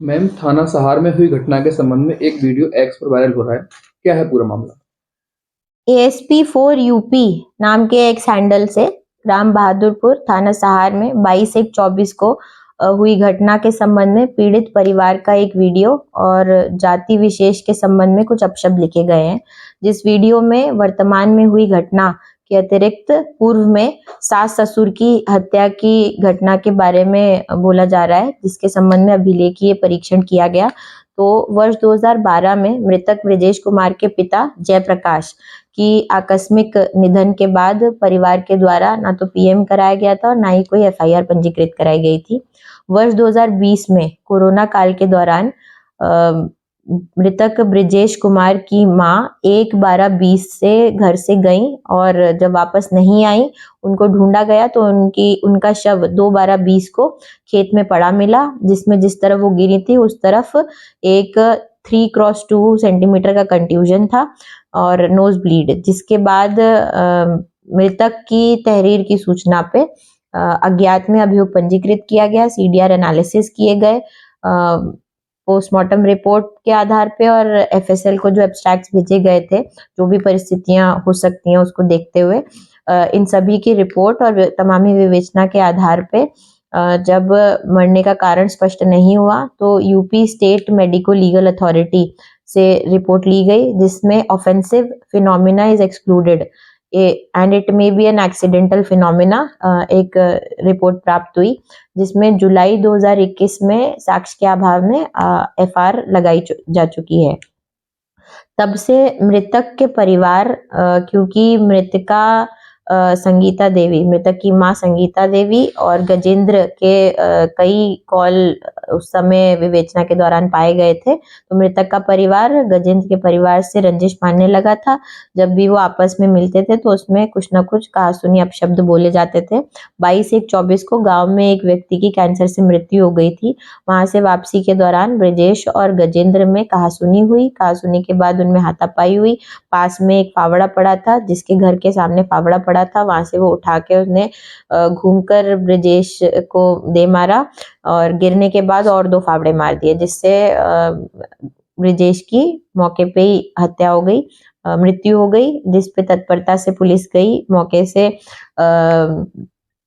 Ma'am, थाना सहार में हुई घटना के संबंध में एक वीडियो एक्स पर वायरल हो रहा है। क्या है पूरा मामला? ASP4 यूपी नाम के एक हैंडल से राम बहादुरपुर थाना सहार में 22/1/24 को हुई घटना के संबंध में पीड़ित परिवार का एक वीडियो और जाति विशेष के संबंध में कुछ अपशब्द लिखे गए हैं। जिस वीडियो में वर्तमान में हुई घटना के अतिरिक्त पूर्व में सास ससुर की हत्या की घटना के बारे में बोला जा रहा है, जिसके संबंध में अभिलेखीय परीक्षण किया गया। तो वर्ष 2012 में मृतक ब्रजेश कुमार के पिता जयप्रकाश की आकस्मिक निधन के बाद परिवार के द्वारा ना तो पीएम कराया गया था और ना ही कोई एफआईआर पंजीकृत कराई गई थी। वर्ष 2020 में कोरोना काल के दौरान मृतक ब्रजेश कुमार की मां 1/12/20 से घर से गई और जब वापस नहीं आई, उनको ढूंढा गया तो उनका शव 2/12/20 को खेत में पड़ा मिला, जिसमें जिस तरफ वो गिरी थी उस तरफ एक 3x2 सेंटीमीटर का कंट्यूजन था और नोज ब्लीड। जिसके बाद मृतक की तहरीर की सूचना पे अज्ञात में अभियोग पंजीकृत किया गया, सीडीआर एनालिसिस किए गए, पोस्टमार्टम रिपोर्ट के आधार पे और एफएसएल को जो एब्स्ट्रैक्ट्स भेजे गए थे, जो भी परिस्थितियां हो सकती हैं उसको देखते हुए इन सभी की रिपोर्ट और तमामी विवेचना के आधार पे जब मरने का कारण स्पष्ट नहीं हुआ तो UP state medico legal authority से रिपोर्ट ली गई, जिसमें offensive phenomena is excluded and it may be an accidental phenomena एक रिपोर्ट प्राप्त हुई, जिसमें जुलाई 2021 में साक्ष्य के अभाव में एफआईआर लगाई जा चुकी है। तब से मृतक के परिवार क्योंकि मृतका संगीता देवी, मृतक की मां संगीता देवी और गजेंद्र के कई कॉल उस समय विवेचना के दौरान पाए गए थे, तो मृतक का परिवार गजेंद्र के परिवार से रंजिश मानने लगा था। जब भी वो आपस में मिलते थे तो उसमें कुछ न कुछ कहासुनी अपशब्द बोले जाते थे। 22/1/24 को गांव में एक व्यक्ति की कैंसर से मृत्यु हो गई थी। वहां से वापसी के दौरान ब्रजेश और गजेंद्र में कहासुनी हुई। कहासुनी के बाद उनमें हाथापाई हुई। पास में एक फावड़ा पड़ा था, जिसके घर के सामने फावड़ा पड़ा था, वहां से वो उठा के उसने घूमकर ब्रजेश को दे मारा और गिरने के बाद और 2 फावड़े मार दिए, जिससे ब्रजेश की मौके पे ही हत्या हो गई, मृत्यु हो गई। जिस पे तत्परता से पुलिस गई, मौके से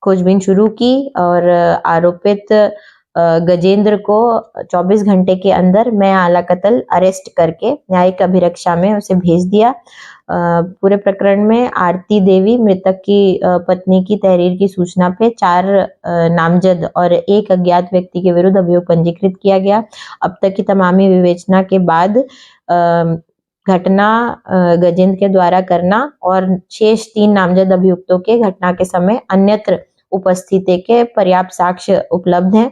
खोजबीन शुरू की और आरोपित गजेंद्र को 24 घंटे के अंदर मैं आला कत्ल अरेस्ट करके न्यायिक अभिरक्षा में उसे भेज दिया। पूरे प्रकरण में आरती देवी, मृतक की पत्नी की तहरीर की सूचना पे 4 नामजद और 1 अज्ञात व्यक्ति के विरुद्ध अभियोग पंजीकृत किया गया। अब तक की तमामी विवेचना के बाद घटना गजेंद्र के द्वारा करना और शेष 3 नामजद अभियुक्तों के घटना के समय अन्यत्र उपस्थित के पर्याप्त साक्ष्य उपलब्ध हैं।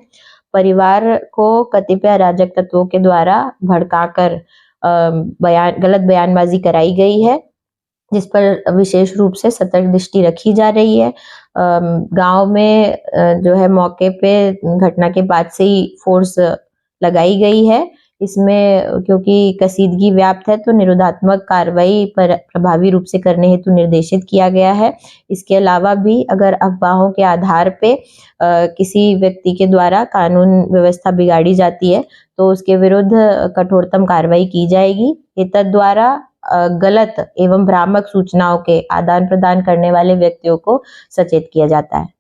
परिवार को कतिपय अराजक तत्वों के द्वारा भड़काकर गलत बयानबाजी कराई गई है, जिस पर विशेष रूप से सतर्क दृष्टि रखी जा रही है। गांव में जो है मौके पे घटना के बाद से ही फोर्स लगाई गई है। इसमें क्योंकि कसीदगी व्याप्त है तो निरोधात्मक कार्रवाई पर प्रभावी रूप से करने हेतु निर्देशित किया गया है। इसके अलावा भी अगर अफवाहों के आधार पे किसी व्यक्ति के द्वारा कानून व्यवस्था बिगाड़ी जाती है तो उसके विरुद्ध कठोरतम कार्रवाई की जाएगी। एतद द्वारा गलत एवं भ्रामक सूचनाओं के आदान प्रदान करने वाले व्यक्तियों को सचेत किया जाता है।